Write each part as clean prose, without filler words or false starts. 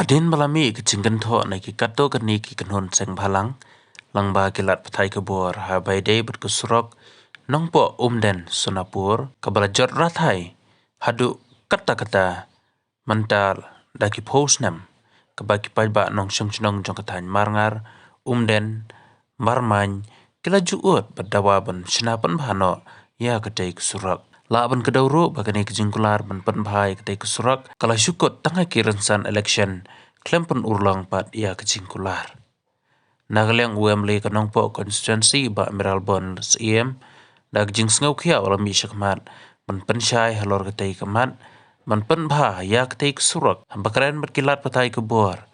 Hadin malami kecingkan tho na ki kato kani ki kanhon seng bhalang langba kilat pathai kebor ha baidei berkusurok nongpo umden sonapur kabalajot rathai hadu kata mental daki posnam kabaki pajba nong syong jong katany marngar umden marmany kilaju ut badawa ban synapan bhano ya kadai kusurak laban kedauro bagani kejingkular ban penbhai kadai kusurak kala syukut tangai kirensan election klempen urlang pat ya kejingkular nagaliang UMLE kanongpo constituency ba Meralbon SEM dag jing sngau khia wala mi syakmat ban pensyai halor kadai kamat ban penbha ya kadai kusurak bakaren berkilat patai kebor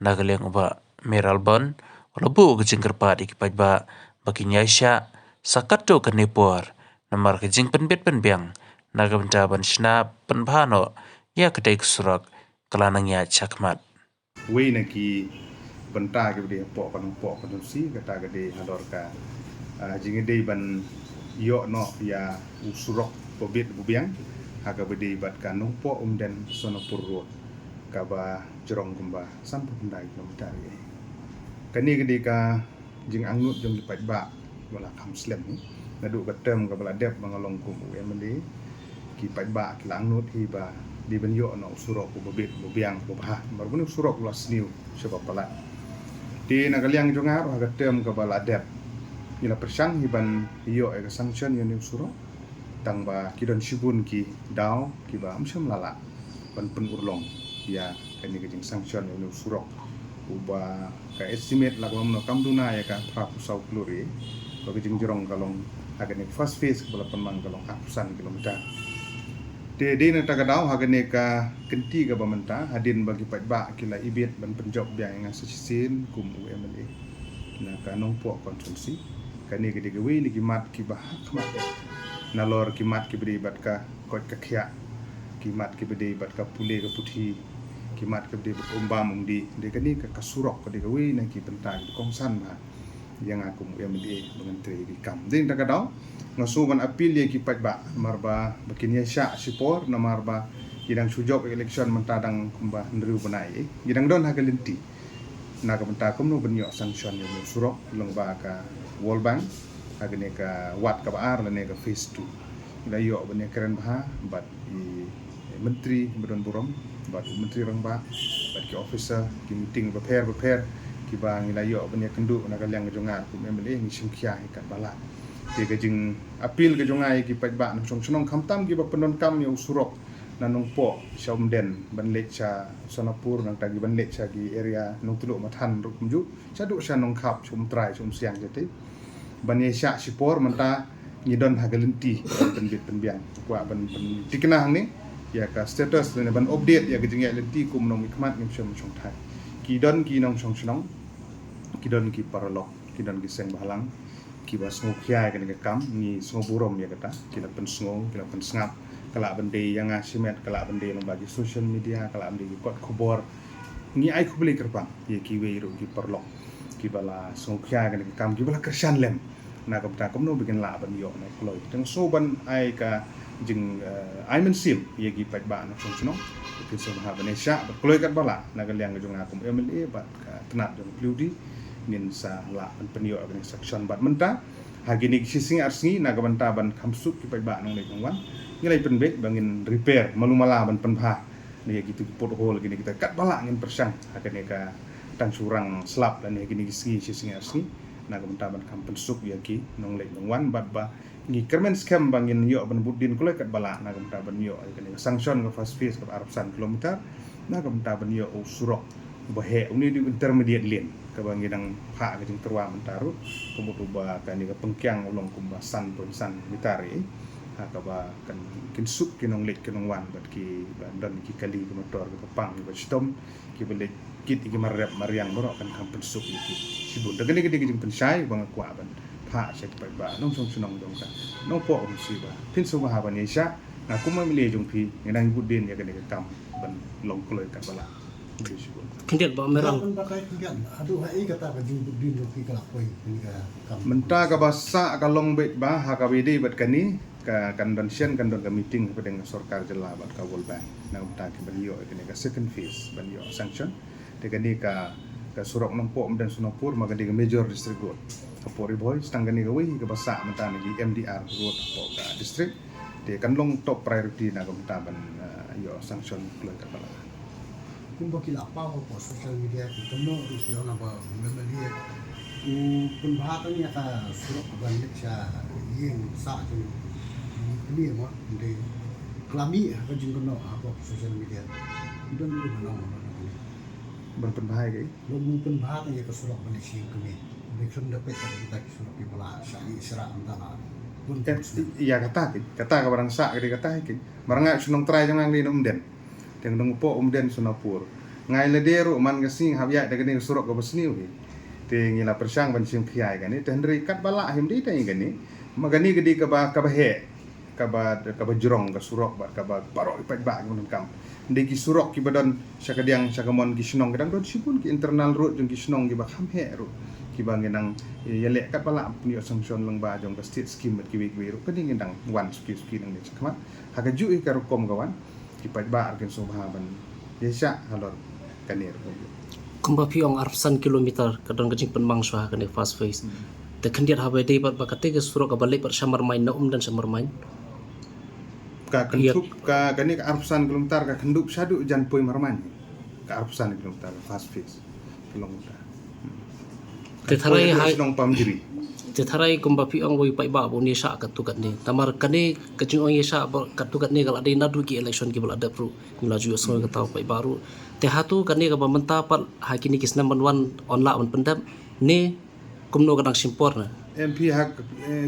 nagaliang ba Meralbon wala bu kejingkerpat ikipajba bagi nyaisya sakato kanepor namar kejing penbet penbiang nagamta ban syna penbhano ya kadai kusurak kelanang ya chakmat Wei naki benta ke dia pok si kata ke dia halor ka jingede ban yo no ya usurok pobit bubiang haga bede bat ka nompo umden sonopur road ka ba jorong gumba sampai pendai kilometer ye kani ke dia ka jing angut jong lipat ba wala kam slem ni nadu katem ka bala dep mangalong kum UMLE ki pat ba ki langnut hi ba di ban yo no usurok pobit bubiang bobha marbun usurok las new sebab pala di nagaliang jongar haga tem ka bala dep ila persang hiban iyo e sanction yo ni usuro tang ba kidon sibun ki daw ki ba amsam lala ban pen urlong ya kani kejing sanction yo ni usuro uba ka estimate la no kamduna ya ka pra pusau kluri ko kejing jorong kalong haga ni first phase bala penmang kalong ratusan kilometer de na tagadau hagane ka kenti ka bamenta hadin bagi patba kila ibit ban penjob biang yang sesisin kum UMLE na ka nongpo konsulsi kani ke digawi ni kimat ki bah khamat nalor kimat ki beri bat ka kot ka khya kimat ki beri bat ka pule ka puthi kimat ki beri umbam umdi de kani ka kasurok ka digawi na ki pentai kongsan ba yang aku UMLE menteri di kam din tagadau ngasuban apil ye ki patba marba bakinya sya sipor na marba gidang sujok election mentadang kumba ndru banai gidang don hagalenti na ka menta kumno benyo sanction ye surok lengba ka World Bank agane ka wat ka baar ne ka phase 2 ila yo bene keren bah bat i menteri bedon burom bat menteri rangba bat ki officer ki meeting prepare ki bang ila yo bene kendu na ka liang jongar ku memele ni simkhia ikat bala ke gajing apil ke jongai ki pajba nang sonong khamtam ki ba penon kam yo surok nanong po Syomden ban lecha Sonapur nang tagi ban lecha ki area nong tuluk mathan rukumju sadu sya nong khap chum trai chum siang jete ban ye sya sipor menta ngidon hagalenti penbit penbiang kwa ban tikenah ni ya ka status ne ban update ya gajing ya lenti kum nong ikmat ngim syom chong thai ki don ki nong sonong ki don ki paralok ki don ki seng balang kiba sngo khia kan ke kam ni sngo burom ya kata kila pen sngo kila pen snap kala bende yang asimet kala bende long bagi social media kala bende kot khobor ni ai khubli kerpang ye ki we ro ki perlok kibala sngo khia kan ke kam kibala kersan lem na ka ta komno bikin la ban yo na kloi teng so ban ai ka jing ai men sim ye ki pat ba na song sno ki so ha banesha kloi kat bala na ka liang jong akum UMLE bat ka tenat jong pludi nin sa la penyo agni section bat menta hagini sising arsni naga banta ban khamsuk ki paiba nong lek nongwan ngilai penbek bangin repair malumala ban penpha ni gitu pothole gini kita kat bala ngin persang hagani ka tang surang slap dan gini sising arsni naga banta ban khampensuk ya ki nong lek nongwan bat ba ngi kermen scam bangin yo ban budin kulai kat bala naga banta ban yo gini sanction ka first phase ka arapsan kilometer naga banta ban yo usurok bahe uni di intermediate lane kabang gidang pha ka jing terwa mentaru kemudian ba kan ka pengkyang ulong kumba san mitari ha ka ba kan kinsuk kinong lek kinong wan bat ki dan ki kali ki motor ka pang ba stom ki bele kit ki marap mariang boro kan kampen suk ki sibun dagani ki jing pensai bang kwa ban pha set pa ba nong song sunong dong ka no po om si ba pin so ba ba ni sha na kuma mile jong pi ngedang budin ya kan ka kam ban long kloi ka bala Kendiat ba merang aduh hai kata ka jing din ki kelakoi ni ka kam menta ka basa ka long bet ba ha ka bidi bat kani convention kan don ka meeting pada dengan sarkar jela bat ka World Bank na umta ke banyo ini ka second phase banyo sanction de kani ka surok nampo dan sunapur maka di major district road kapori boy stang kani ka wi ka basa mata ni MDR road po ka district de kan long top priority na umta ban yo sanction keluar ka bala Kung bakil apa ko social media kita no rusyo na ba memeli kung bahatan niya ka surok balik siya yung sa atin ini mo hindi klami ka jing kono apa social media don di mana ban penbahai kay lo mungkin bahatan niya ka surok balik siya kami election dapat kita surok ibala sa isra antara pun iya kata ka barang sa kadi kata ki maranga sunong try jang nang umden teng nang po umden sunapur ngai ledero man gasing habya de kani surok ka basniu hi te ngila persang ban sing khiai kan ni tendri kat bala him di tai kan ni magani gedi ka ba he ka ba jrong ka surok ba ka ba paro ipat ba ngun kam de ki surok ki badon sakadiang sakamon ki snong kadang don sipun ki internal road jong ki snong ki ba kham he ro ki ba ngenang yale kat bala ni sanction lang ba jong ka state scheme ki wi ro kani ngendang wan ski nang ni sakma haga ju ka rukom kawan ki pat ba arkin subhaban yesa halor kanir ko Kumba piong arsan kilometer kadang kecing penbang suah kene fast face. Te kendiat habe dei bat bakate ke surok balik per samar main na dan samar main. Ka kendup ka kani ka arsan kilometer ka kendup sadu jan poi marman ka arsan kilometer fast face kilometer. Te tharai hai nong pamjiri. te tharai kumba piong woi pai ba bo ni sa ka tukat ni. Tamar kane kecing ong sa ka tukat ni kala dei nadu ki election ki bal ada pro nglaju so ka tau pai baru. Te hatu kani ka bamenta pat hakini kis number 1 onla on pendam ni kumno kadang simpor na. MP hak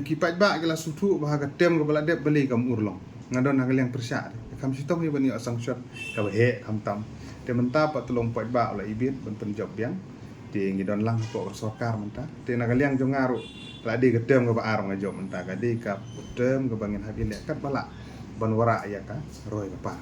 kipat ba kala sutu ba ka tem ka bala dep beli kam urlong ngadon hak yang persya kam sitong ni bani sanction ka he kam tam te menta pat tolong pat ba ola ibit ben penjob yang te ngidon lang po sarkar menta te nakaliang jong ngaru la di ka tem ka ba arong job menta ka di ka tem ka bangin hak ile kat bala ban wara ya ka roy ka pa